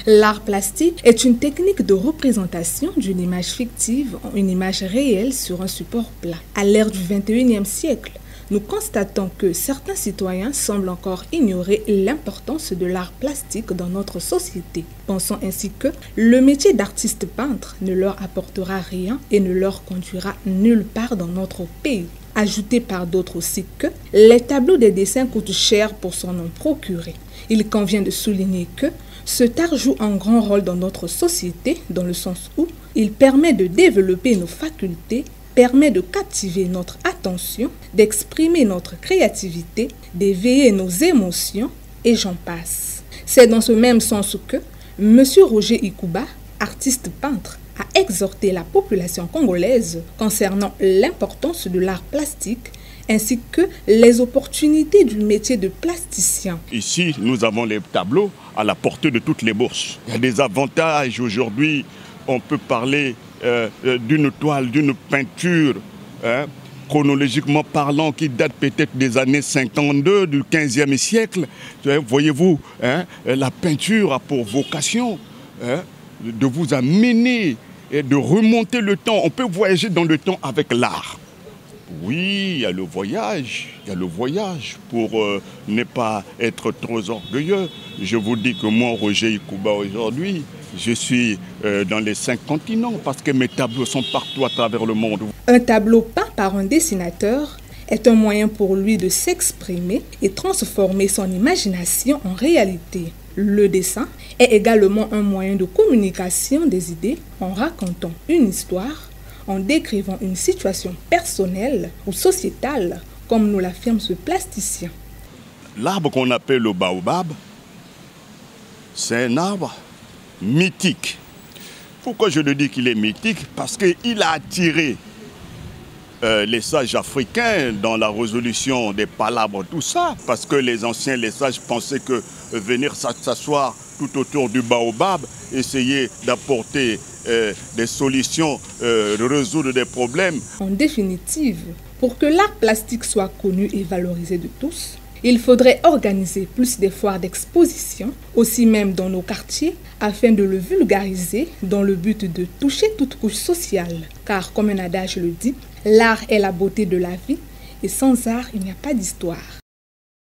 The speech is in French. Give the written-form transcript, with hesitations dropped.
L'art plastique est une technique de représentation d'une image fictive en une image réelle sur un support plat. À l'ère du XXIe siècle, nous constatons que certains citoyens semblent encore ignorer l'importance de l'art plastique dans notre société, pensant ainsi que le métier d'artiste peintre ne leur apportera rien et ne leur conduira nulle part dans notre pays. Ajouté par d'autres aussi que les tableaux des dessins coûtent cher pour s'en en procurer. Il convient de souligner que cet art joue un grand rôle dans notre société, dans le sens où il permet de développer nos facultés, permet de captiver notre attention, d'exprimer notre créativité, d'éveiller nos émotions, et j'en passe. C'est dans ce même sens que M. Roger Ikuba, artiste peintre, a exhorté la population congolaise concernant l'importance de l'art plastique ainsi que les opportunités du métier de plasticien. Ici, nous avons les tableaux à la portée de toutes les bourses. Il y a des avantages aujourd'hui. On peut parler d'une toile, d'une peinture, chronologiquement parlant, qui date peut-être des années 52, du 15e siècle. Voyez-vous, la peinture a pour vocation de vous amener et de remonter le temps. On peut voyager dans le temps avec l'art. Oui, il y a le voyage pour ne pas être trop orgueilleux. Je vous dis que moi, Roger Ikuba, aujourd'hui, je suis dans les 5 continents parce que mes tableaux sont partout à travers le monde. Un tableau peint par un dessinateur est un moyen pour lui de s'exprimer et transformer son imagination en réalité. Le dessin est également un moyen de communication des idées en racontant une histoire, en décrivant une situation personnelle ou sociétale, comme nous l'affirme ce plasticien. L'arbre qu'on appelle le baobab, c'est un arbre mythique. Pourquoi je le dis qu'il est mythique? Parce qu'il a attiré les sages africains dans la résolution des palabres, tout ça. Parce que les anciens, les sages pensaient que venir s'asseoir tout autour du baobab, essayer d'apporter des solutions, de résoudre des problèmes. En définitive, pour que l'art plastique soit connu et valorisé de tous, il faudrait organiser plus de foires d'exposition, aussi même dans nos quartiers, afin de le vulgariser dans le but de toucher toute couche sociale. Car comme un adage le dit, l'art est la beauté de la vie et sans art, il n'y a pas d'histoire.